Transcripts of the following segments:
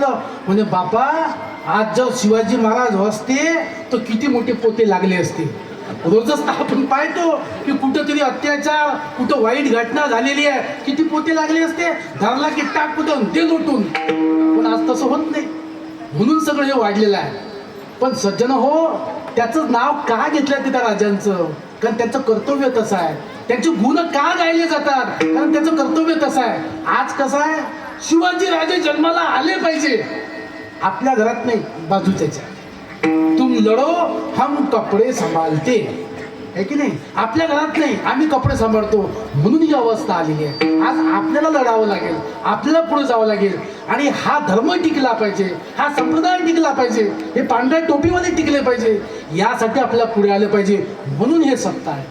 सांगितलं म्हणे बापा आज जर शिवाजी महाराज असते तर किती मोठे पोते लागले असते. रोजच आपण पाहतो की कुठंतरी अत्याचार कुठं वाईट घटना झालेली आहे, किती पोते लागले असते. धरला की टाक कुठं ते लुटून. पण आज तसं होत नाही म्हणून सगळं हे वाढलेलं आहे. पण सज्जन हो, त्याचं नाव का घेतलं ते त्या राजांचं? कारण त्याचं कर्तव्य तसं आहे. त्यांचे गुण का गायले जातात? कारण त्याचं कर्तव्य तसं आहे. आज कसं आहे, शिवाजी राजे जन्माला आले पाहिजे आपल्या घरात नाही, बाजूच्याच्या. तुम लढो हम कपडे सांभाळते, आहे की नाही? आपल्या घरात नाही, आम्ही कपडे सांभाळतो म्हणून ही अवस्था आलेली आहे. आज आपल्याला लढावं लागेल, आपल्याला पुढे जावं लागेल आणि हा धर्म टिकला पाहिजे, हा संप्रदाय टिकला पाहिजे, हे पांढऱ्या टोपीमध्ये टिकले पाहिजे. यासाठी आपल्याला पुढे आलं पाहिजे. म्हणून हे सप्ताह आहे.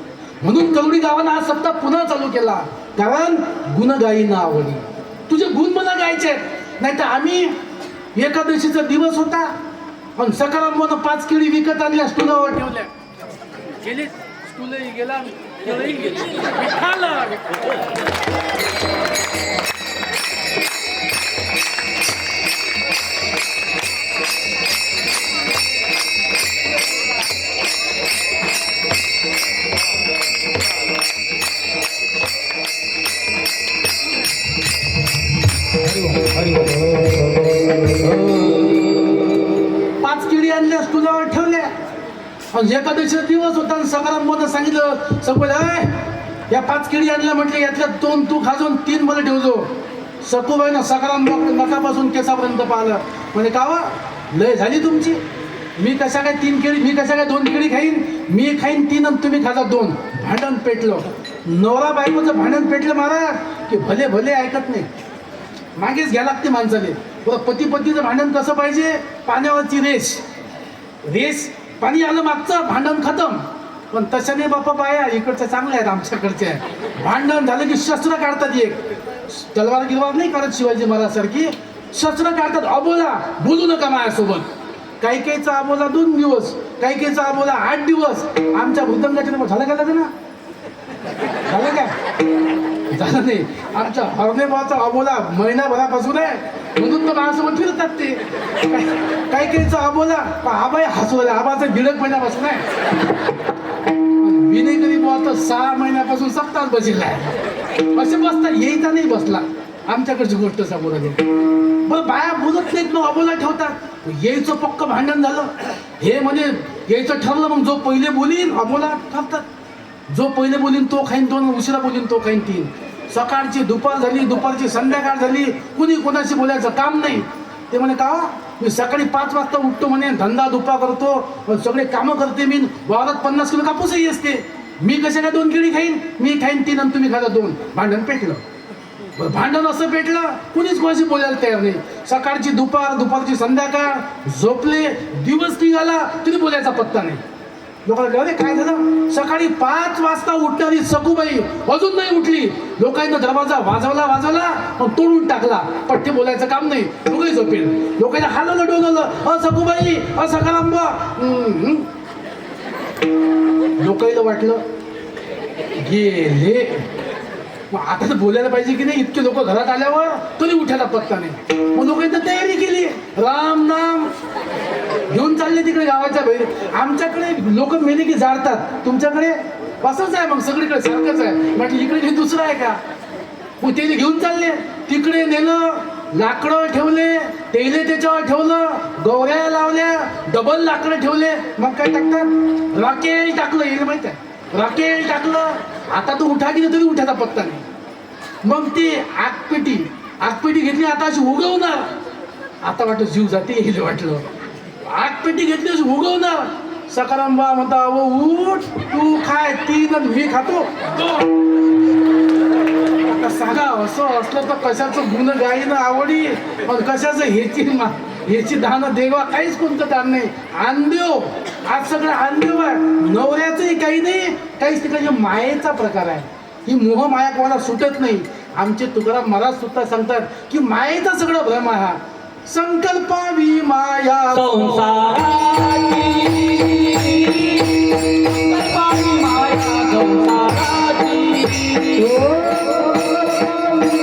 म्हणून कवडी गावानं हा सप्ताह पुन्हा चालू केला. कारण गुण गायीना आवडी. तुझे गुण मला गायचे आहेत. नाही तर आम्ही एकादशीचा दिवस होता पण सकाराम 5 केळी विकत आणल्या, स्टुलावर ठेवल्या. गेले स्टूलही गेला, केळही गेली. पाच केळी आणल्या, स्टुलावर ठेवल्या. एकादशीचा दिवस होता आणि सकाराम सांगितलं सगळं या 5 केळी आणल्या म्हटले, यातल्या 2 तू खाजून 3 मला ठेवजो. सखूबाईनं सकाराम नकापासून केसापर्यंत पाहिलं. म्हणजे कावा लय झाली तुमची. मी कशा काय 3 केळी, मी कशा काय 2 केळी खाईन, मी खाईन 3 आणि तुम्ही खाजा 2. भांडण पेटलं. नवरा बायकोचं भांडण पेटलं महाराज की भले भले ऐकत नाही, मागेच घ्या लागते माणसाले. पती पतीचं भांडण कसं पाहिजे? पाण्यावरची रेस. पाणी आलं मागचं, भांडण खतम. पण तशा नाही बापा, बाया इकडच्या चांगल्या आहेत, आमच्याकडच्या. भांडण झालं की शस्त्र काढतात. एक तलवार गिलवार नाही करत शिवाजी महाराज सारखी, शस्त्र काढतात. अबोला बोलू नका माझ्यासोबत. काही काहीचा अबोला 2 दिवस, काही काहीचा अबोला 8 दिवस. आमच्या भूतंगाच्या झालं का लग्न? झालं का? झालं नाही. आमच्या हरणे भावाचा अबोला महिनाभरापासून आहे म्हणून तर माझ्यासोबत फिरतात ते. काही काहीचा अबोला आबाई हसवला, आबाचा 1.5 महिन्यापासून आहे. विनय कधी बुवा तर 6 महिन्यापासून सप्ताह बसला आहे. असे बसता यायचा नाही बसला. आमच्याकडची गोष्ट सांगू लागेल. बरं बाया बोलत नाहीत, मग अबोला ठेवतात. यायचं पक्क भांडण झालं. हे म्हणजे यायचं ठरलं, मग जो पहिले बोलीन अबोला ठरतात. जो पहिले बोलीन तो खाईन 2, उशिरा बोलीन तो खाईन 3. सकाळची दुपार झाली, दुपारची संध्याकाळ झाली, कुणी कोणाशी बोलायचं काम नाही. ते म्हणे का मी सकाळी 5 वाजता उठतो म्हणे, धंदा दुपा करतो, सगळे कामं करते मी, वावरात 50 किलो कापूसही असते. मी कशा काय 2 केळी खाईन, मी खाईन 3 आणि तुम्ही खाता 2. भांडण पेटलं. भांडण असं पेटलं, कुणीच कोणाशी बोलायला तयार नाही. सकाळची दुपार, दुपारची संध्याकाळ, झोपले, दिवस निघाला तरी बोलायचा पत्ता नाही. लोकांना अरे काय झालं? सकाळी 5 वाजता उठणारी सखूबाई अजून नाही उठली. लोकांना दरवाजा वाजवला पण तोडून टाकला. पट्टे बोलायचं काम नाही, दोघे झोपेल. लोकांना हालवलं डोलवलं, सखूबाई सकाराम. लोकांना वाटलं गेले. मग आता तर बोलायला पाहिजे की नाही. इतके लोक घरात आल्यावर तरी उठायला पत्ता नाही. मग लोकांनी तयारी केली, राम नाम घेऊन चालले तिकडे गावाच्या बाहेर. आमच्याकडे लोक मेले की जाळतात, तुमच्याकडे असंच आहे. मग सगळीकडे सारखंच आहे. म्हटलं इकडे हे दुसरं आहे का? मग ते घेऊन चालले, तिकडे नेलं, लाकडं ठेवले, तेले त्याच्यावर ठेवलं, गौऱ्या लावल्या, डबल लाकडं ठेवले. मग काय टाकतात? राकेल टाकलं. येईल माहित आहे, राकेल टाकलं. आता तो उठा की तरी उठायचा पत्ता नाही. मग ती आगपेटी घेतली, आता अशी उगवणार. आता वाटलं जीव जाते, हे वाटलं. आगपेटी घेतली अशी उगवणार. सकाराम बा म्हणता उठ, तू खाय 3 आणि मी खातो 2. आता सांगा, असं असलं तर कशाचं गुण गायीनं आवडी, पण कशाचं ह्याची दानं देवा, काहीच कोणतं दान नाही. आनदेव, आज सगळं आनदेव आहे. नवऱ्याचंही काही नाही, काहीच तिकडे मायेचा प्रकार आहे. ही मोह माया कोणाला सुटत नाही. आमचे तुकाराम महाराज सुद्धा सांगतात की मायेचा सगळं भ्रम आहे. संकल्पावी माया संसाराची, माया संसाराची. संकल्पावी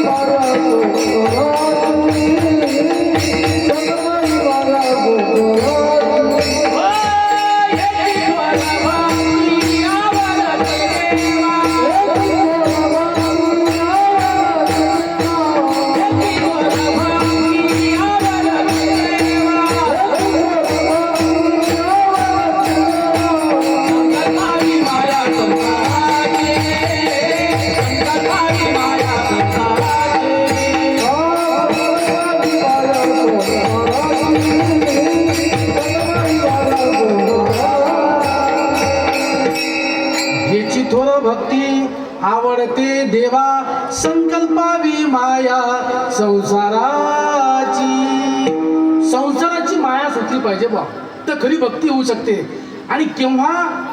संसाराची माया सुटली पाहिजे बा, तर खरी भक्ती होऊ शकते. आणि केव्हा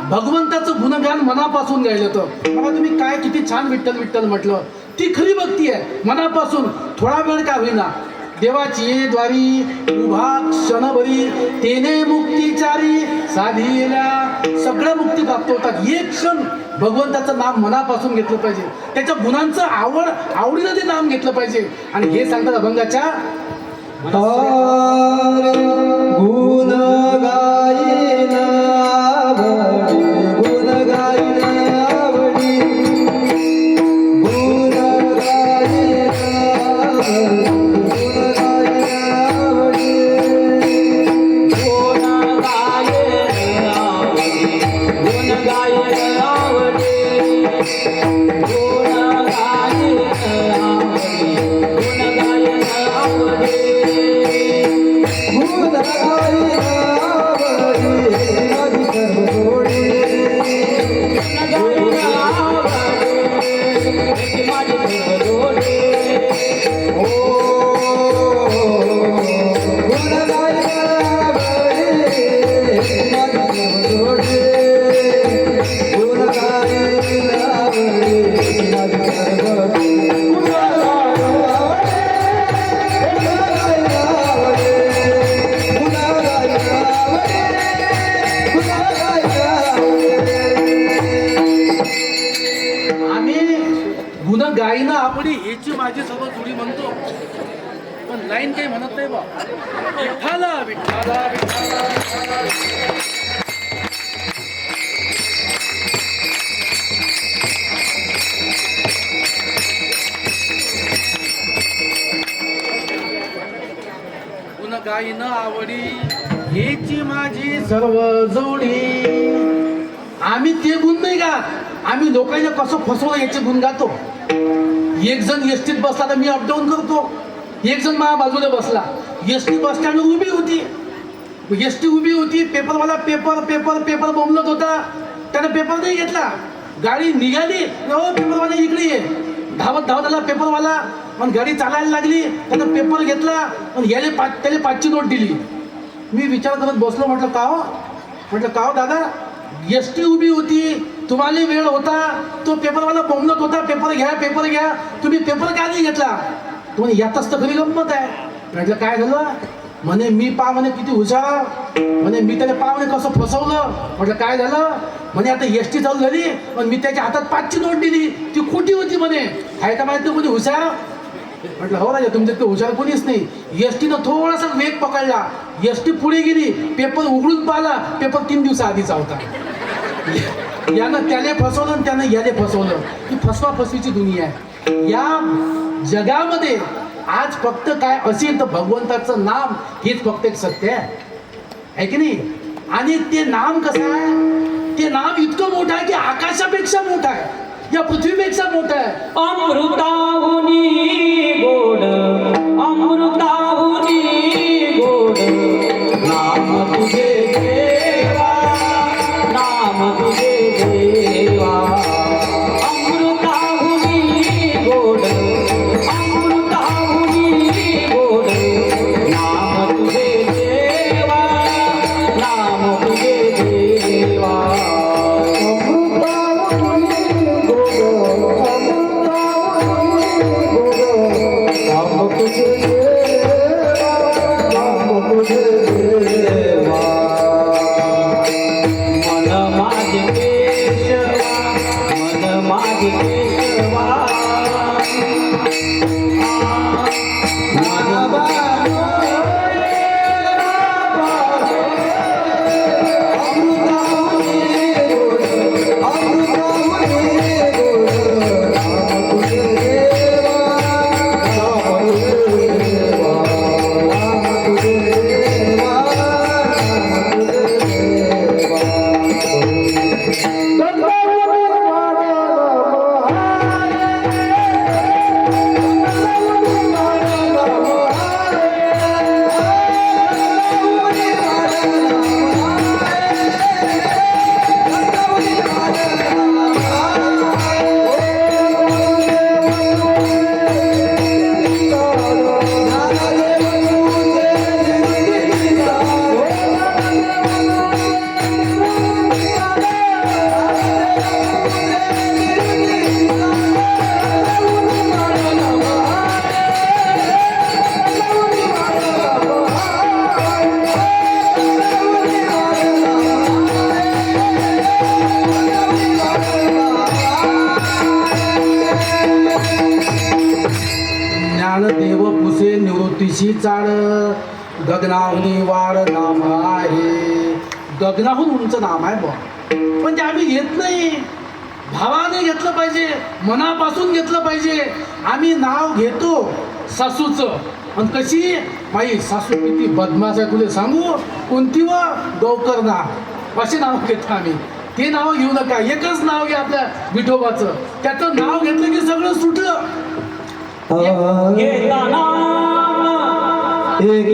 भगवंताचं गुणगान मनापासून गायलं तर मला तुम्ही काय किती छान विठ्ठल विठ्ठल म्हटलं, ती खरी भक्ती आहे. मनापासून थोडा वेळ का होईना, देवाची ये द्वारी उभा क्षणभरी तेने मुक्तीचारी साधिला. सगळ्या मुक्ती प्राप्त होतात. एक क्षण भगवंताचं नाम मनापासून घेतलं पाहिजे, त्याच्या गुणांचं आवडीनं ते नाम घेतलं पाहिजे. आणि हे सांगतात अभंगाच्या गुण गायन आवडी, गुण गायन आवडी, गुण गायन आवडी, गुण गायन आवडी, गुण गायन आवडी, गुण गायन आवडी, गुण गायन आवडी, गुण गायन आवडी. गायनं आवडी याची माझी सर्व जोडी म्हणतो, पण लाईन काही म्हणत नाही बा. विठ्ठला विठ्ठला विठ्ठला. गुण गायनं आवडी हेची माझी सर्व जोडी. आम्ही ते गुण नाही गात, आम्ही लोकांना कसं फसवलं याचे गुण गातो. एक जण एसटीत बसला तर मी अपडाऊन करतो, एक जण माझ्या बाजूला बसला. एसटी बस स्टँड उभी होती, एसटी उभी होती, पेपरवाला पेपर बोंबलत होता. त्यानं पेपर नाही घेतला, गाडी निघाली, पेपरवाला इकडे ये. धावत आला पेपरवाला, पण गाडी चालायला लागली. त्यानं पेपर घेतला आणि त्याला 5ची नोट दिली. मी विचार करत बसलो, म्हटलं का हो दादा, एसटी उभी होती, तुम्हाला वेळ होता, तो पेपरवाला बोंबलत होता, पेपर घ्या, तुम्ही पेपर का नाही घेतला. तुम्ही यातच तर खरी गंमत आहे. म्हटलं काय झालं, म्हणे मी म्हणे किती हुशार, म्हणे मी त्याला म्हणे कसं फसवलं. म्हटलं काय झालं, म्हणे आता एसटी चालू झाली पण मी त्याच्या हातात 5ची नोट दिली, ती खोटी होती म्हणे. आहे का माहिती कोणी हुशार. म्हटलं हो राजा, तुमच्यात हुशार कोणीच नाही. एसटीनं थोडासा वेग पकडला, एसटी पुढे गेली, पेपर उघडून पाहिला, पेपर 3 दिवसाआधीचा होता. यानं त्याने फसवलं आणि त्यानं याने फसवलं. ही फसवीची दुनिया आहे. या जगामध्ये आज फक्त काय असेल तर भगवंताचं नाम हेच फक्त एक सत्य आहे की नाही. आणि ते नाम कसं आहे, ते नाम इतकं मोठं आहे की आकाशापेक्षा मोठं आहे, या पृथ्वीपेक्षा मोठं आहे. अमृताहुनी गोड, अमृताहुनी गोड, नाम तुझे देवा, नाम तुझे देवा. अमृताहुनी गोड, अमृताहुनी गोड, नाम तुझे देवा, नाम तुझे देवा. अमृताहुनी गोड, अमृताहुनी गोड, नाम तुझे देवा. उंचाड गगनाहुनी वाढ नाम आहे. गगनाहून उंच नाम आहे बुवा, पण ते आम्ही घेत नाही. भावाने घेतलं पाहिजे, मनापासून घेतलं पाहिजे. आम्ही नाव घेतो सासूचं, आणि कशी माई सासू किती बदमाश आहे तुला सांगू, कोणती व गौकर नाव असे नाव घेतो आम्ही. ते नाव घेऊ नका, एकच नाव घ्या आपल्या विठोबाचं. त्याचं नाव घेतलं की सगळं सुटलं. घेता नाम एक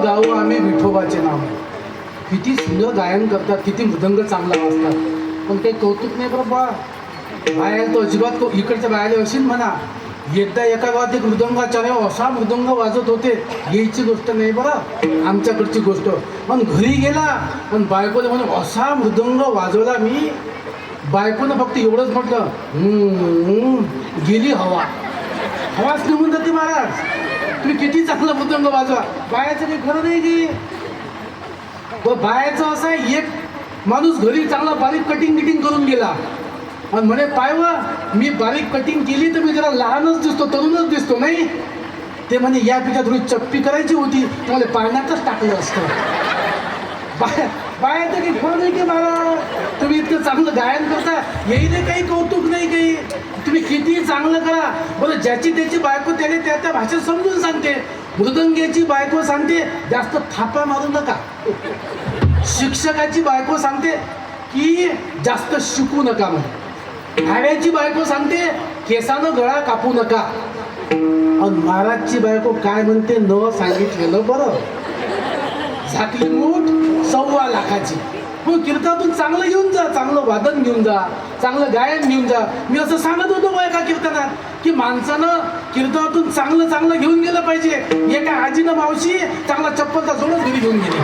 गाऊ आम्ही विठोबाचे नाम एक गाऊ आम्ही विठोबाचे नाम एक गाऊ आम्ही विठोबाचे नाम एक गाऊ आम्ही विठोबाचे नाम एक गाऊ किती सुंदर गायन करतात, किती मृदंग चांगला वाजतात, पण काही कौतुक नाही बरं बा. बाहेर तो अजिबात इकडच्या बाहेर असेल म्हणा. एकदा एका गावात एक मृदंगाचार्य असा मृदंग वाजत होते, यायची गोष्ट नाही बरं, आमच्याकडची गोष्ट. पण घरी गेला पण बायकोने म्हणून असा मृदंग वाजवला मी. बायकोनं फक्त एवढंच म्हटलं, गेली हवा. हवाच निघून जाते महाराज. तुम्ही किती चांगला मृदंग वाजवा, बायाचं काही खरं नाही की. व बायाचं असं आहे, एक माणूस घरी चांगला बारीक कटिंग करून गेला आणि म्हणे पायव मी बारीक कटिंग केली तर मी जरा लहानच दिसतो, तरुणच दिसतो नाही. ते म्हणे यापेक्षा थोडी चप्पी करायची होती तर मला पाण्यातच टाकलं असतं. बायाचं काही खरं नाही की महाराज. तुम्ही इतकं चांगलं गायन करता, येईले काही कौतुक नाही काही. तुम्ही किती चांगलं करा बरं, ज्याची त्याची बायको त्याने त्या त्या भाषेत समजून सांगते. मृदंग्याची बायको सांगते जास्त थापा मारू नका. शिक्षकाची बायको सांगते की जास्त शिकू नका म्हणे. भाड्याची बायको सांगते केसानं गळा कापू नका. आणि महाराजची बायको काय म्हणते न सांगितलेलं बरं. झाकली मूठ 1.25 लाखाची. मग कीर्तनातून चांगलं घेऊन जा, चांगलं वादन घेऊन जा, चांगलं गायन घेऊन जा. मी असं सांगत होतो बा एका कीर्तनात की माणसानं कीर्तनातून चांगलं घेऊन गेलं पाहिजे. एका आजीनं मावशी चांगला चप्पलचा जोडच घरी घेऊन गेली.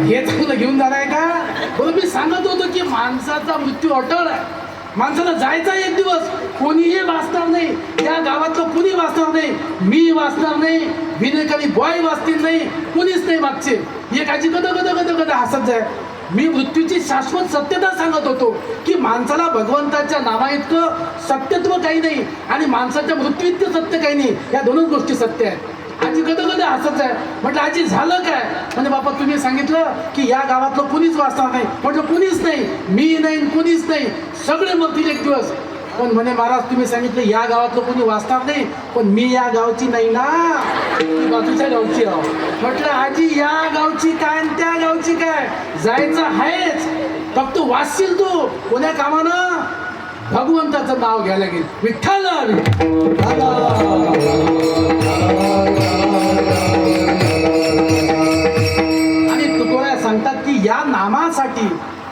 हे चांगलं घेऊन जाणार आहे का? बरं, मी सांगत होतो की माणसाचा मृत्यू अटळ आहे. माणसाला जायचा एक दिवस, कोणीही वाचणार नाही, त्या गावातलं कोणी वाचणार नाही, मी वाचणार नाही, विनेकरी बॉय वाचतील नाही, कोणीच नाही मागचे. एक आजी गद हसत जाय. मी मृत्यूची शाश्वत सत्यता सांगत होतो की माणसाला भगवंताच्या नावा इतकं सत्यत्व काही नाही आणि माणसाच्या मृत्यू इतकं सत्य काही नाही. या दोनच गोष्टी सत्य आहेत. आजी कधी कधी हसत आहे. म्हटलं आजी झालं काय? म्हणजे बापा तुम्ही सांगितलं की या गावातलं कुणीच वाचणार नाही. म्हटलं कुणीच नाही, मी नाही कुणीच नाही, सगळे मरतील एक दिवस. पण म्हणे महाराज तुम्ही सांगितलं या गावातलं कोणी वाचणार नाही, पण मी या गावची नाही ना, ती बाजूच्या गावची आहो. म्हटलं आजी या गावची काय आणि त्या गावची काय, जायचं आहेच, फक्त वाचशील तू कोण्या कामानं? भगवंताचं नाव घ्यायला गेल, विठ्ठल आणि तुकोया सांगतात की या नामासाठी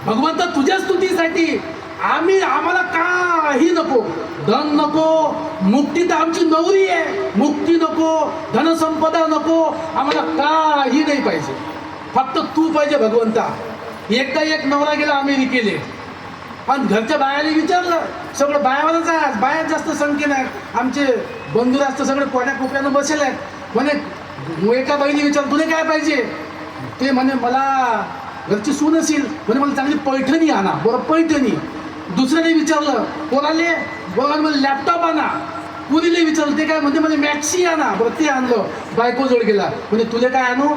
भगवंत तुझ्या स्तुतीसाठी आम्हाला काही नको, धन नको, मुक्ती तर आमची नवरी आहे, मुक्ती नको, धनसंपदा नको, आम्हाला काही नाही पाहिजे, फक्त तू पाहिजे भगवंता. एकदा एक नवरा गेला अमेरिकेले आणि घरच्या बायाने विचारलं, सगळं बायावरच आहे, बाया जास्त संख्येने आहेत, आमचे बंधू जास्त सगळे कोण्या कोपऱ्यानं बसेल आहेत. म्हणे एका बाईने विचारलं तुला काय पाहिजे? ते म्हणे मला घरची सून असेल, म्हणे मला चांगली पैठणी आणा. बरं पैठणी. दुसऱ्याने विचारलं कोणाले? बघा मला लॅपटॉप आणा. पुरीले विचारलं ते काय म्हणते मला मॅक्सी आणा. बरं ते आणलं. बायको जोड गेला, म्हणजे तुला काय आणू?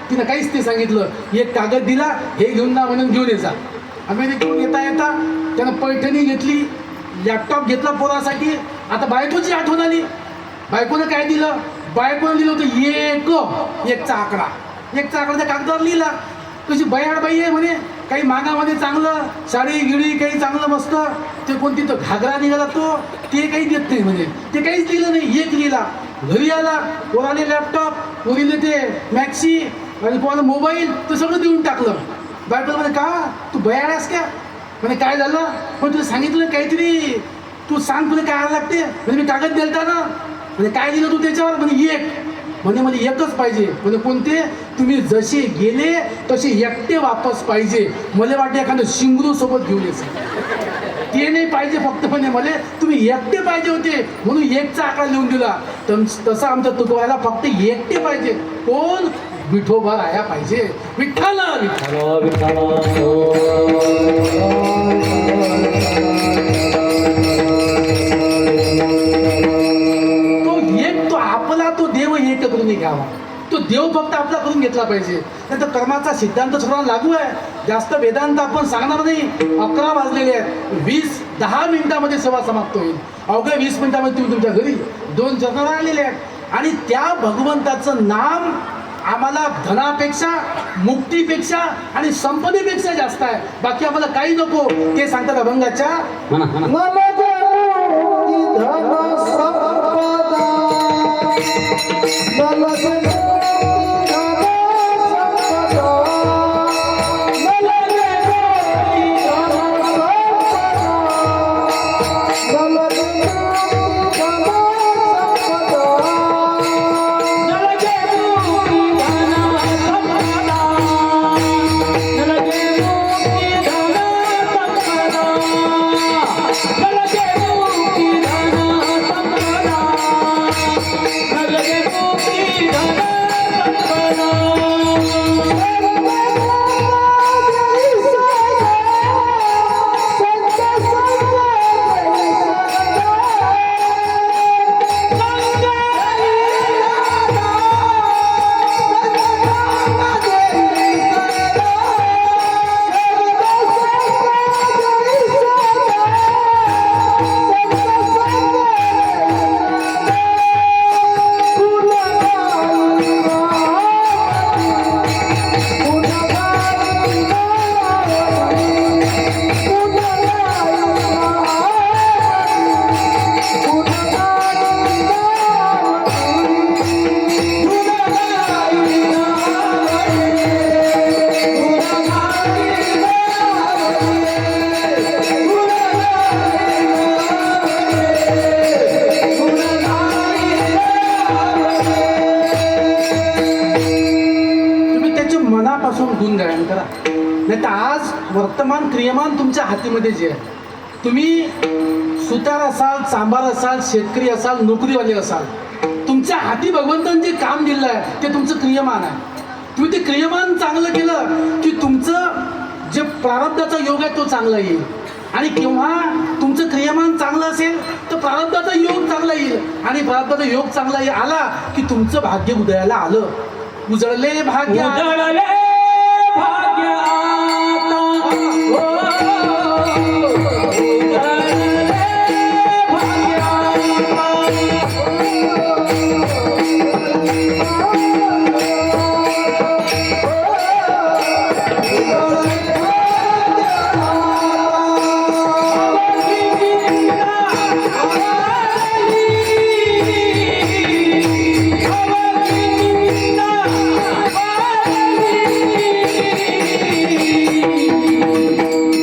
तिनं काहीच ते सांगितलं, एक कागद दिला, हे घेऊन जा म्हणून घेऊन यायचा. अमेरिकेहून येता येता त्यानं पैठणी घेतली, लॅपटॉप घेतला पोरासाठी. आता बायकोची आठवण आली, बायकोनं काय दिलं? बायकोनं दिलं होतं एकचा आकडा. एकचा आकडा त्या कागदावर लिहिला. कशी बयाड बाई आहे म्हणे, काही मागामध्ये चांगलं साडी गिडी काही चांगलं मस्त, ते कोणती तो घागरा निघाला तो ते काही देत नाही म्हणे, ते काहीच लिहिलं नाही. एक लिहिला. घरी आला, पोराने लॅपटॉप, पोरीले ते मॅक्सी आणि पोराला मोबाईल, तर सगळं देऊन टाकलं. बायकोला म्हणे का तू बयाड आहेस का? म्हणे काय झालं? पण तुला सांगितलं काहीतरी, तू सांग तुला काय आणायला लागते? म्हणजे मी कागद दिलता ना. म्हणजे काय दिलं तू त्याच्यावर? म्हणजे एक. म्हणे मला एकच पाहिजे. म्हणजे कोणते? तुम्ही जसे गेले तसे एकटे वापस पाहिजे. मला वाटते एखादं शिंगरू सोबत घेऊन यायचं, ते नाही पाहिजे फक्त. म्हणे मला तुम्ही एकटे पाहिजे होते म्हणून एकचा आकडा लिहून दिला. तसं आमच्या तुकोबाला फक्त एकटे पाहिजे. कोण? विठोबा राया पाहिजे. विठ्ठल तो आपला तो देव एक करून घ्यावा. तो देव फक्त आपला करून घेतला पाहिजे. नाही तर कर्माचा सिद्धांत सर्वांना लागू आहे. जास्त वेदांत आपण सांगणार नाही. 11 वाजलेले आहेत. 10 मिनिटामध्ये सभा समाप्त होईल. अवघ्या 20 मिनिटामध्ये तुम्ही तुमच्या घरी 2 चरण आलेले आहेत. आणि त्या भगवंताचं नाम आम्हाला धनापेक्षा, मुक्तीपेक्षा आणि संपदेपेक्षा जास्त आहे. बाकी आम्हाला काही नको. ते सांगतात अभंगाच्या गुणगायन करा. नाही तर आज वर्तमान क्रियमान तुमच्या हातीमध्ये जे आहे, तुम्ही सुतार असाल, चांभार असाल, शेतकरी असाल, नोकरीवाले असाल, तुमच्या हाती भगवंतांनी जे काम दिलं आहे ते तुमचं क्रियमान आहे. तुम्ही ते क्रियमान चांगलं केलं की तुमचं जे प्रारब्धाचा योग आहे तो चांगला येईल. आणि केव्हा तुमचं क्रियमान चांगलं असेल तर प्रारब्धाचा योग चांगला येईल आणि प्रारब्धाचा योग चांगला आला की तुमचं भाग्य उदयाला आलं. उजळले भाग्य उजळले भाग्य आता हो, उजळले भाग्य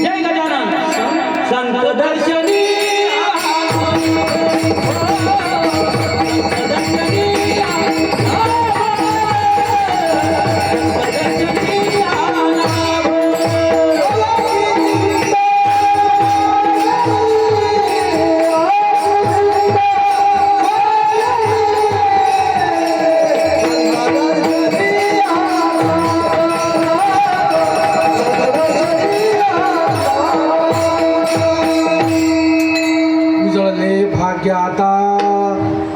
जय गजानन संत दर्शनी उजळले भाग्य आता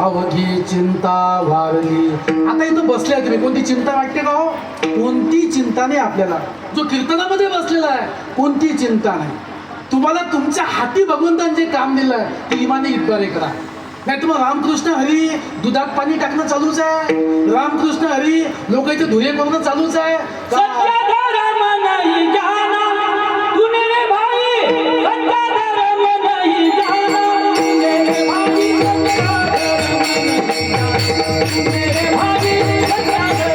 अवघी चिंता वारली. आता इथं बसले तुम्ही, कोणती चिंता वाटते का हो? कोणती चिंता नाही आपल्याला. जो कीर्तनामध्ये बसलेला आहे कोणती चिंता नाही. तुम्हाला तुमच्या हाती भगवंतांनी जे काम दिलंय ते इमाने इतबारे करा. नाही तुम्हाला रामकृष्ण हरी दुधात पाणी टाकणं चालूच आहे, रामकृष्ण हरी लोकांचे धुरे करणं चालूच आहे. सत्य धर्म नहीं जाना तूने रे भाई, सत्य धर्म नहीं जाना तूने रे भाई, मेरे भाई सत्य धर्म नहीं जाना.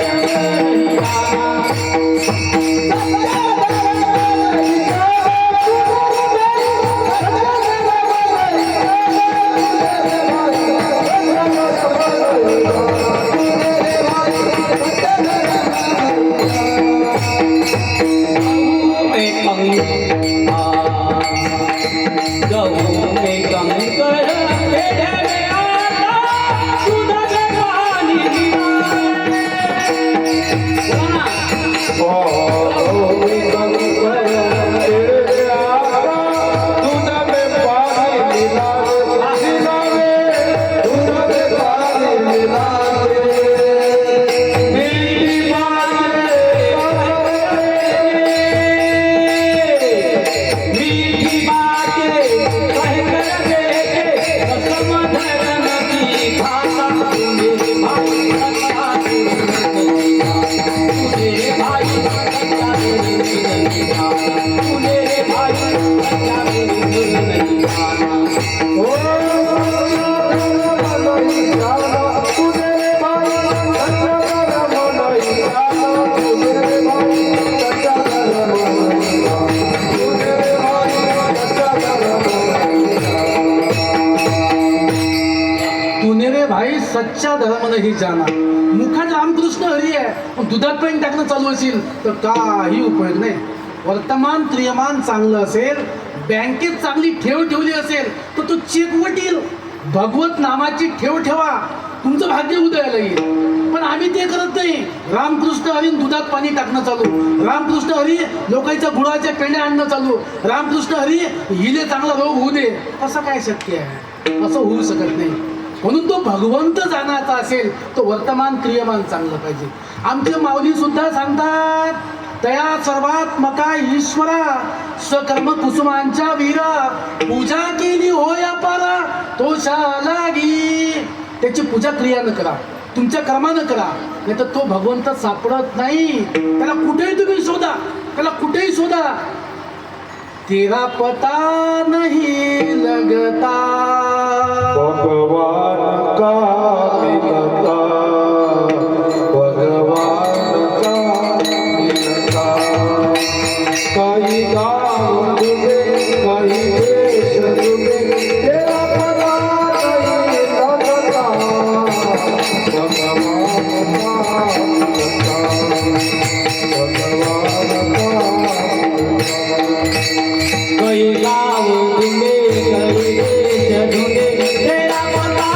भाई सच्चा धर्म नाही जाना. मुखात रामकृष्ण हरी आहे पण दुधात पाणी टाकणं चालू असेल तर काही उपयोग नाही. वर्तमान क्रियमान चांगलं असेल, बँकेत चांगली ठेव ठेवली असेल तर तो चेक वटील. भगवत नामाची ठेव ठेवा, तुमचं भाग्य उदयाला येईल. पण आम्ही ते करत नाही. रामकृष्ण हरी दुधात पाणी टाकणं चालू, रामकृष्ण हरी लोकांच्या गुळाच्या पेंड्या आणणं चालू, रामकृष्ण हरी हिले चांगला रोग होऊ दे. असं काय शक्य आहे? असं होऊ शकत नाही. म्हणून तो भगवंत जाण्याचा असेल तो वर्तमान क्रियमान चांगलं पाहिजे. आमचे माऊली सुद्धा सांगतात, तया सर्वात्मका ईश्वरा सकर्म कुसुमांच्या वीरा, पूजा केली होय पारा तो लागी. त्याची पूजा क्रियानं करा, तुमच्या कर्मानं करा, नाही तर तो भगवंत सापडत नाही. त्याला कुठेही तुम्ही शोधा, त्याला कुठेही शोधा. तेरा पता नहीं लगता भगवान का मिलता, भगवान का मिलता. काही गाव डुबे, काही देश डुबे, तेरा पता नहीं लगता. भगवान का मिलता, भगवान का. कई गाँव डूबे, कई देश डूबे, तेरा पता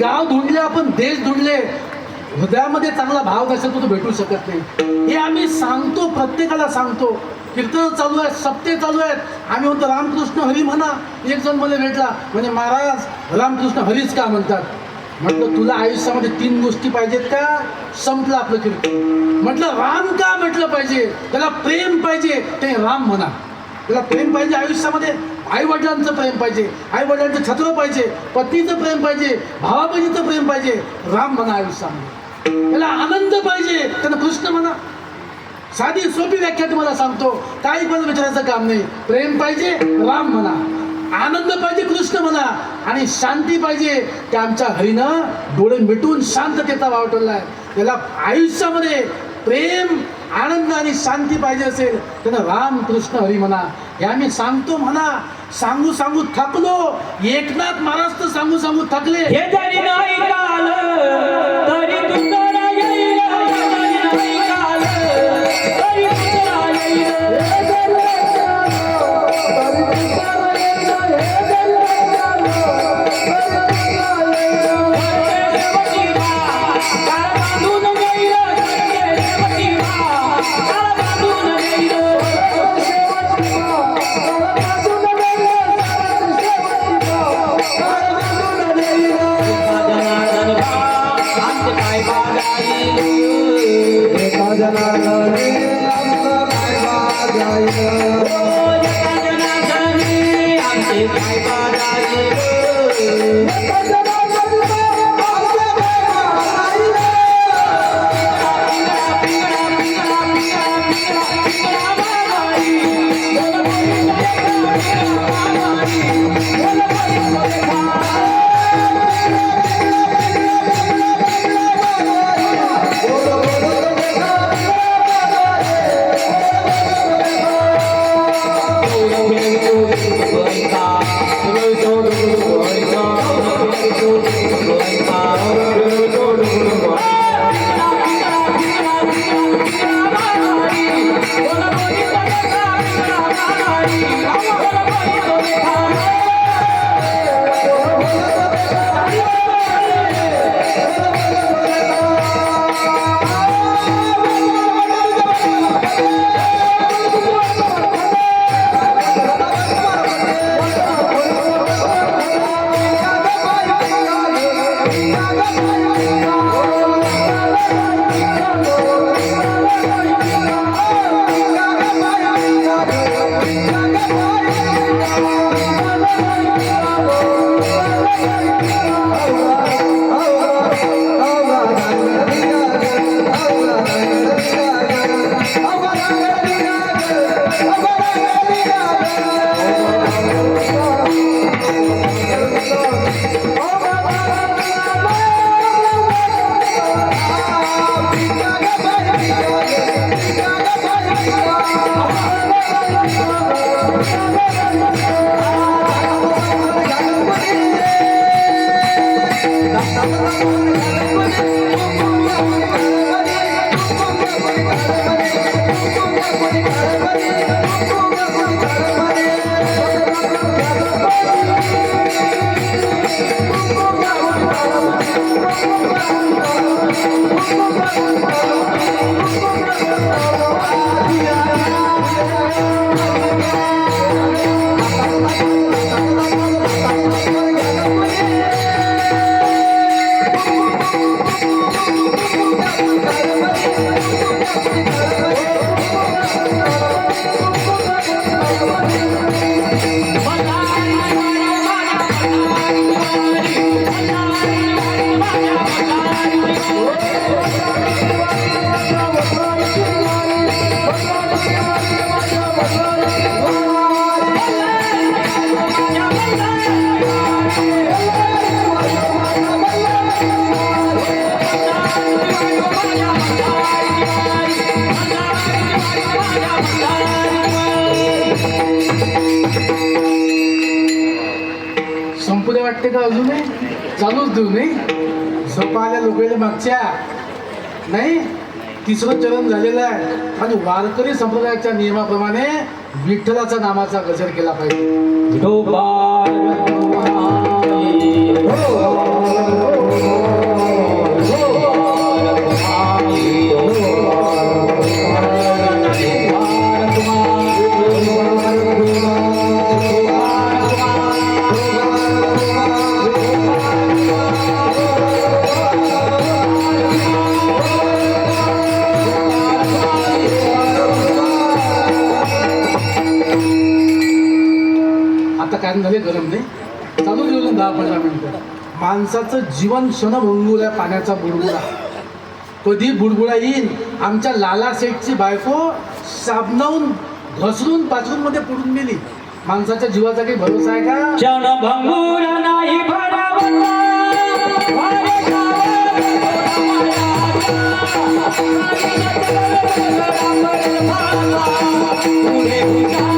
गाव धुंडले, आपण देश धुंडले, हृदयामध्ये चांगला भाव नसेल तो भेटू शकत नाही. हे आम्ही सांगतो, प्रत्येकाला सांगतो. कीर्तन चालू आहेत, सप्ते चालू आहेत. आम्ही म्हणतो रामकृष्ण हरी म्हणा. एक जण मला भेटला, म्हणजे महाराज रामकृष्ण हरीच का म्हणतात? म्हटलं तुला आयुष्यामध्ये 3 गोष्टी पाहिजेत का? संपलं आपलं कीर्तन. म्हटलं राम का म्हटलं पाहिजे? त्याला प्रेम पाहिजे, ते राम म्हणा. त्याला प्रेम पाहिजे आयुष्यामध्ये, आई वडिलांचं प्रेम पाहिजे, आई वडिलांचं छत्र पाहिजे, पत्नीचं प्रेम पाहिजे, भावा बहिणीचं प्रेम पाहिजे, राम म्हणा आयुष्यामध्ये. त्याला आनंद पाहिजे, त्याला कृष्ण म्हणा. साधी सोपी व्याख्या तुम्हाला सांगतो, काही पण विचारायचं काम नाही. प्रेम पाहिजे, राम म्हणा. आनंद पाहिजे, कृष्ण म्हणा. आणि शांती पाहिजे, ते आमच्या हरीनं डोळे मिटून शांततेचा वावटवला आहे. त्याला आयुष्यामध्ये प्रेम, आनंद आणि शांती पाहिजे असेल त्यानं राम कृष्ण हरी म्हणा. हे आम्ही सांगतो म्हणा. सांगू सांगू थकलो. एकनाथ महाराज तर सांगू सांगू थकले. हे जरी नाही काल तरी दुसरा येईल, हे जरी नाही काल तरी दुसरा येईल. संपले वाटते का अजूनही? चालूच देऊ नाही? झोपा आल्या लोकांना मागच्या नाही. 3रं चरण झालेलं आहे. आणि वारकरी संप्रदायाच्या नियमाप्रमाणे विठ्ठलाचा नामाचा गजर केला पाहिजे. विठोबा फॅन झाले गरम नाही चालू देऊन 10-15 मिनिटं. माणसाचं जीवन क्षणभंगूर आहे पाण्याचा बुडबुडा. कधी बुडबुडा येईल. आमच्या लाला सेठची बायको साबणावून घसरून बाथरूममध्ये पडून गेली. माणसाच्या जीवाचा काही भरोसा आहे का? क्षणभंगूर नाही भरावता, वारे पुढे विचार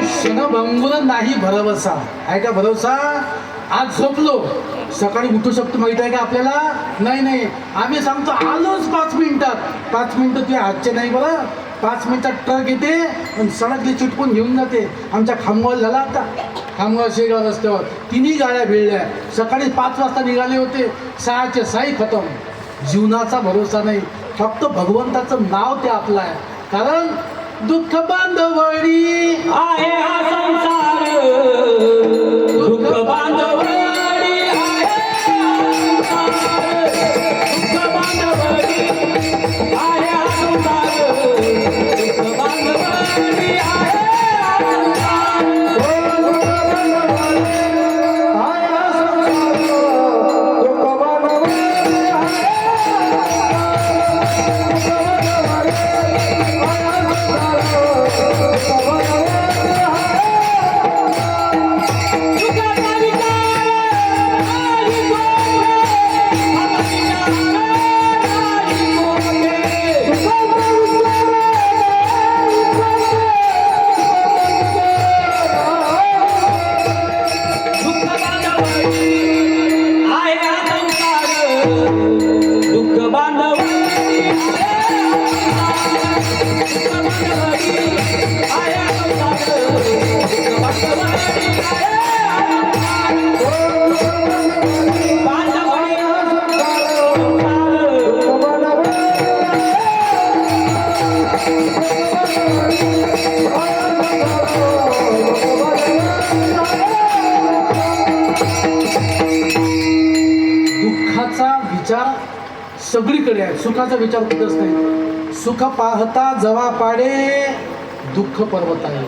क्षणभंगूर नाही भरवसा आहे का? भरोसा आज झोपलो सकाळी उठू शकतो माहित आहे का आपल्याला? नाही आम्ही सांगतो आलोच 5 मिनिटात. 5 मिनिटं तुझ्या हातचे नाही बरं. 5 मिनिटात ट्रक येते आणि सडकली चिटकून घेऊन जाते. आमच्या खामगाव झाला आता खामगाव शेगाव रस्त्यावर 3ही गाड्या भिडल्या. सकाळी 5 वाजता निघाले होते, 6चे 6 खतम. जीवनाचा भरोसा नाही, फक्त भगवंताचं नाव ते आपलं आहे. कारण दुःख बांधवडी आहे हा संसार, दुःख बांधवडी आहे हा संसार, दुःख बांधवडी आहे हा संसार, दुःख बांधवडी आहे हा संसार. दुःखाचा विचार सगळीकडे आहे, सुखाचा विचार कुठंच नाही. सुख पाहता जवा पाडे दुःख पर्वत आहे.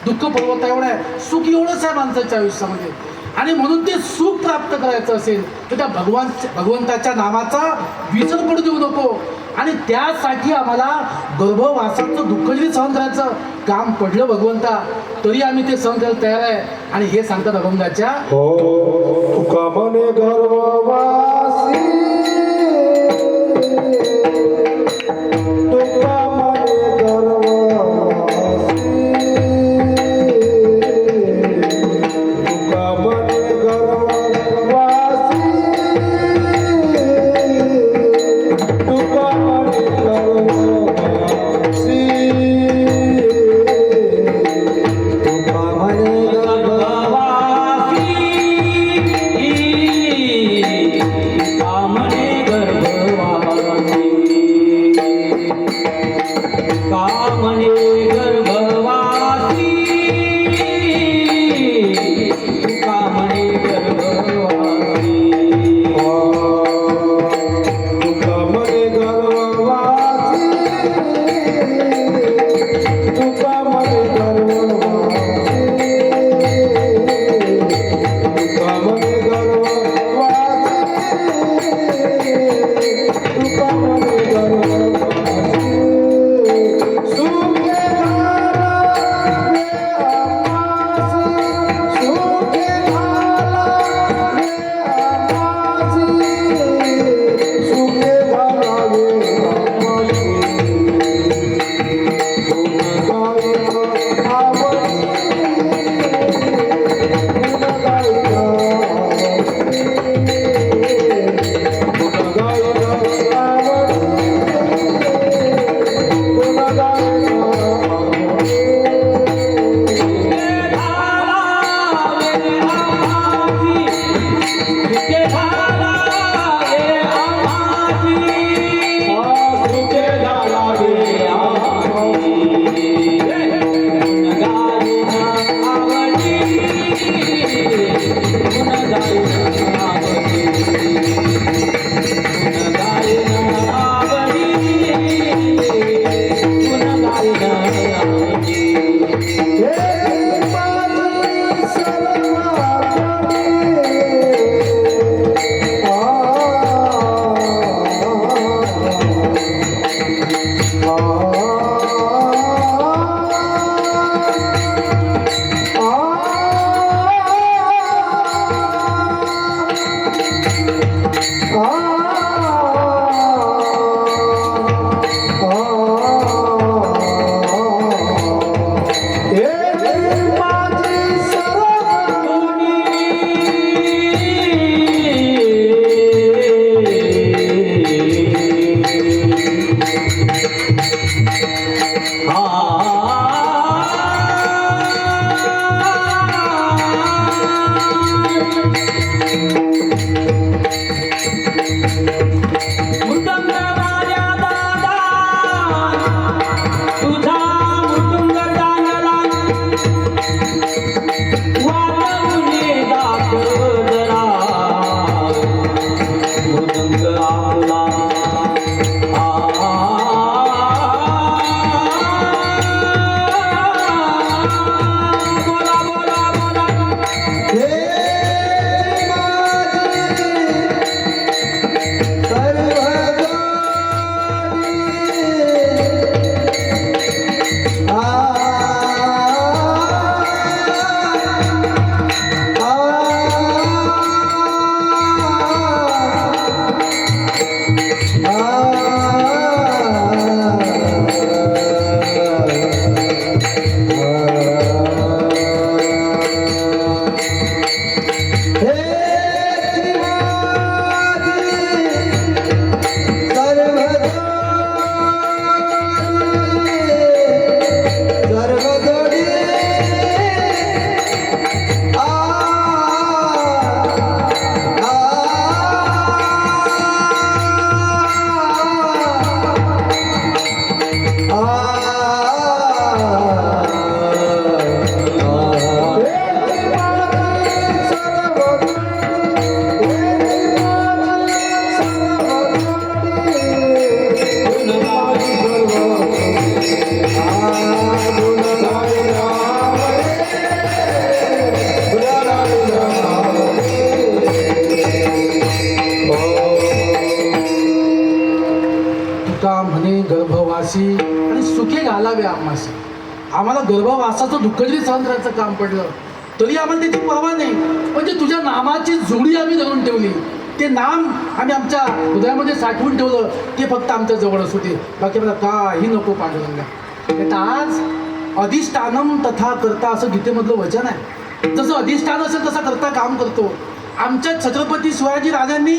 दुःख पर्वत एवढं आहे, सुख एवढंच आहे माणसाच्या आयुष्यामध्ये. आणि म्हणून ते सुख प्राप्त करायचं असेल तर त्या भगवंताच्या नामाचा विसर पडू देऊ नको. आणि त्यासाठी आम्हाला गर्भवासाचं दुःख जरी सहन करायचं काम पडलं भगवंता तरी आम्ही ते सहन करायला तयार आहे. आणि हे सांगतात अभंगाच्या तुका मने गर्भवासी तुका मने गर्भवासी तुका मने गर्भवासी तुका मने गर्भवासी तुका मने काम गर्भवासी आणि सुखे घालावे आम्हास. आम्हाला गर्भवासाचं दुःख जरी सहन करायचं काम पडलं तरी आम्हाला त्याची पर्वा नाही. म्हणजे तुझ्या नामाची जोडी आम्ही धरून ठेवली. ते नाम आम्ही आमच्या हृदयामध्ये साठवून ठेवलं. ते फक्त आमच्या जवळ असू दे, बाकी मला काही नको पांडुरंगा. आता आज अधिष्ठानम तथा करता असं गीतेमधलं वचन आहे. जसं अधिष्ठान असेल तसा करता काम करतो. आमच्या छत्रपती शिवाजी राजांनी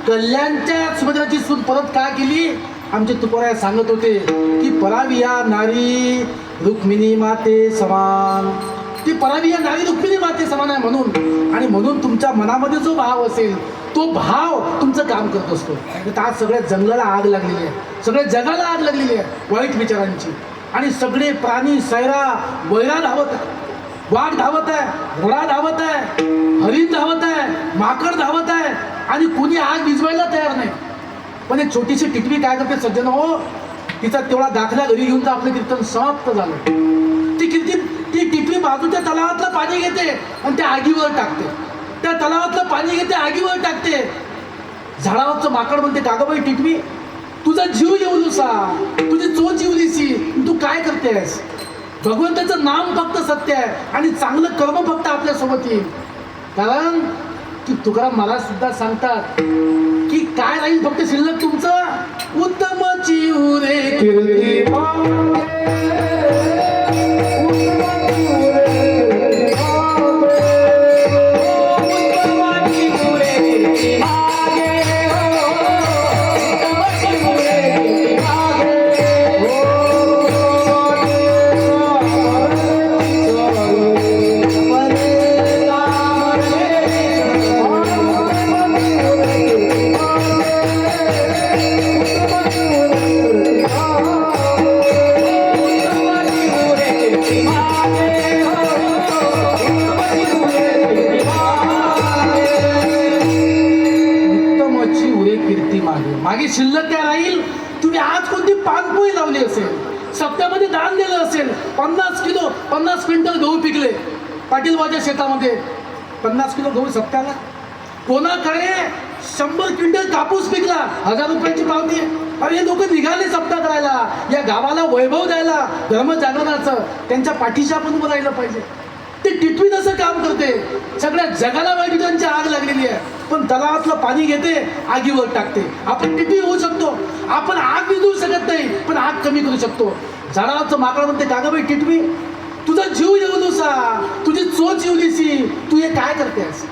कल्याणच्या सुभद्राची सून परत का केली? आमचे तुकोराय सांगत होते की पराविया नारी रुक्मिणी माते समान. ती पराविया नारी रुक्मिणी माते समान आहे म्हणून. आणि म्हणून तुमच्या मनामध्ये जो भाव असेल तो भाव तुमचं काम करत असतो. आज सगळ्या जंगलाला आग लागलेली आहे, सगळ्या जगाला आग लागलेली आहे वाईट विचारांची. आणि सगळे प्राणी सैरा वैरा धावत आहे. वाघ धावत आहे, घोडा धावत आहे, हरिण धावत आहे, माकड धावत आहे आणि कुणी आग विझवायला तयार नाही. पण एक छोटीशी टिटवी काय करते सज्जन हो, तिचा तेवढा दाखला घरी घेऊन तर आपलं कीर्तन समाप्त झालं. ती टिटवी बाजूच्या तलावातलं पाणी घेते आणि त्या आगीवर टाकते. त्या तलावातलं पाणी घेते, आगीवर टाकते. झाडावरचं माकड म्हणते का गं बाई टिटवी, तुझा जीव येऊलुसा, तुझी चोच येऊलीसी, तू काय करतेस? भगवंताचं नाम फक्त सत्य आहे आणि चांगलं कर्म फक्त आपल्यासोबत येईल. कारण की तुकाराम महाराज सुद्धा सांगतात की काय राहील फक्त शिल्लक तुमचं? उत्तम चिउरे कीर्ती मागे शिल्लक काय राहील? तुम्ही आज कोणती पानपोळी लावली असेल, सप्त्यामध्ये दान दिलं असेल, 50 क्विंटल गहू पिकले पाटील बाबाच्या शेतामध्ये, 50 किलो गहू सप्त्याला. कोणाकडे 100 क्विंटल कापूस पिकला, 1000 रुपयाची पावती. अरे हे लोक निघाले सप्ताह करायला, या गावाला वैभव द्यायला, धर्मजागरणाचं. त्यांच्या पाठीशी आपण उभं राहिलं पाहिजे. ते टिटवी तसं काम करते, सगळ्या जगाला वाईट त्यांची आग लागलेली आहे, पण तलावातलं पाणी घेते, आगीवर टाकते. आपण टिटवी होऊ शकतो, आपण आग विझवू शकत नाही, पण आग कमी करू शकतो. झाडाचं माकड म्हणते, का गं बाई टिटवी, तुझा जीव येऊनुसा, तुझी चोच येऊलीसी, तू हे काय करतेस?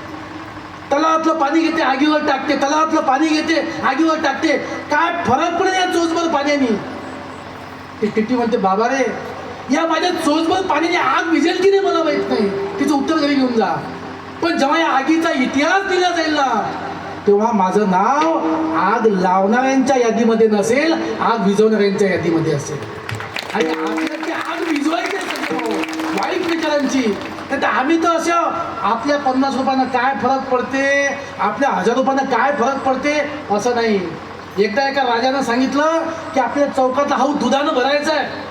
तलावातलं पाणी घेते, आगीवर टाकते, तलावातलं पाणी घेते, आगीवर टाकते. काय फरक पडेल या चोचभर पाण्याने? ते टिटवी म्हणते, बाबा रे, या माझ्या चोचभर पाण्याने आग विझेल की नाही मला माहित नाही, तिचं उत्तर घरी घेऊन जा. पण जेव्हा या आगीचा इतिहास दिला जाईल ना, तेव्हा माझं नाव आग लावणाऱ्यांच्या यादीमध्ये नसेल, आग विझवणाऱ्यांच्या यादीमध्ये असेल. आणि आपल्याला ती आग विझवायची वाईट विचारांची. नाही तर आम्ही तर असं आपल्या 50 रुपयांना काय फरक पडते, आपल्या 1000 रुपयांना काय फरक पडते असं नाही. एकदा एका राजानं सांगितलं की आपल्या चौकातला हाऊस दुधानं भरायचा आहे,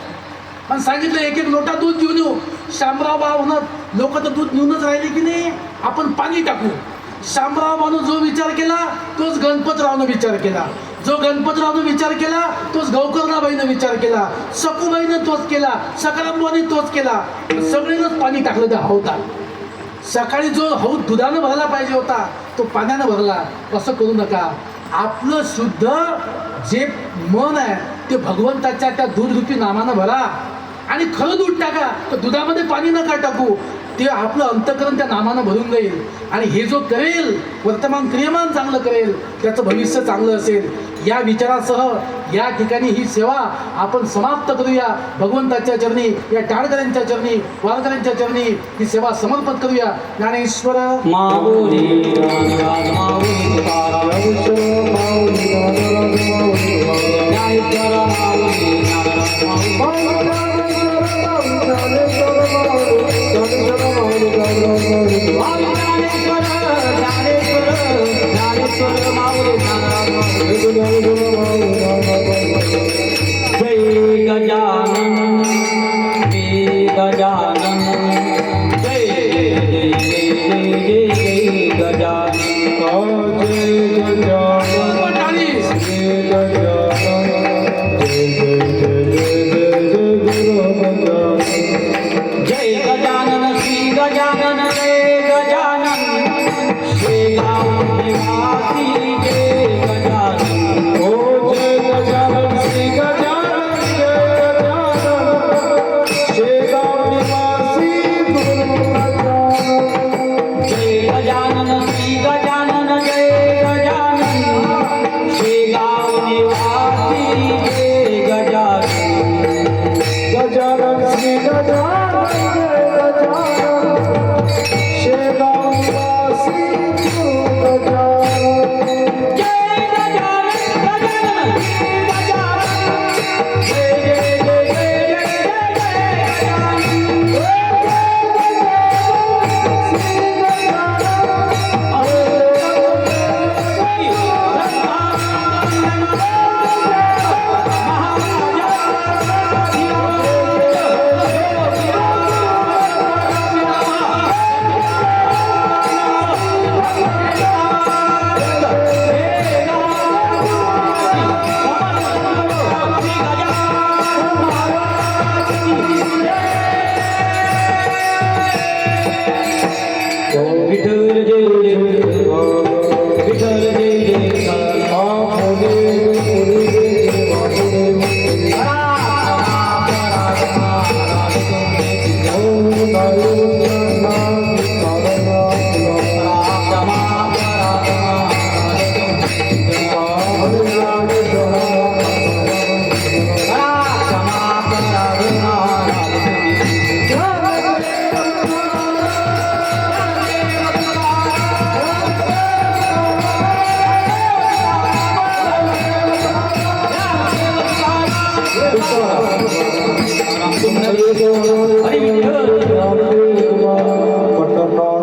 आणि सांगितलं एक एक लोटा दूध घेऊन येऊ. शामराव बाबा म्हणत, लोक तर दूध नेऊनच राहिले की नाही, आपण पाणी टाकू. शामरावबानं जो विचार केला तोच गणपतरावनं विचार केला, जो गणपतरावनं विचार केला तोच गौकर्णाबाईनं विचार केला, सखूबाईनं तोच केला, सकारामबाईने तोच केला. सगळ्यांनाच पाणी टाकलं त्या हौदात. सकाळी जो हौद दुधानं भरला पाहिजे होता तो पाण्यानं भरला. असं करू नका. आपलं शुद्ध जे मन आहे ते भगवंताच्या त्या दूधरूपी नामानं भरा, आणि खरं दूध टाका, तर दुधामध्ये पाणी नका टाकू. ते आपलं अंतःकरण त्या नामानं भरून जाईल, आणि हे जो करेल वर्तमान क्रियमान चांगलं करेल, त्याचं भविष्य चांगलं असेल. या विचारासह या ठिकाणी ही सेवा आपण समाप्त करूया. भगवंताच्या चरणी, या टाळकऱ्यांच्या चरणी, वारकऱ्यांच्या चरणी ही सेवा समर्पित करूया. ज्ञानेश्वर माऊली ज्ञानराज माऊली तुकाराम, ज्ञानेश्वर माऊली ज्ञानराज माऊली, ज्ञानेश्वर ज्ञानेश्वर माऊली ज्ञानराज माऊली. जय गजानन जय गजानन, जय जय जय जय जय गजानन. जय गजानन श्री गजानन जय गजानन, शेगाव निवासी जय गजानन. ओ जय गजानन श्री गजानन जय गजानन, शेगाव निवासी जय गजानन श्री गजानन जय गजानन, शेगाव निवासी जय गजानन. गजानन श्री गजानन जय गजानन, शेगाव निवासी गजानन. जय गजानन गजानन श्री गजानन, जय जय जय जय जय जय गजानन. विठ्ठल जय जय विठ्ठल जय जय. हरी विठ्ठल पटना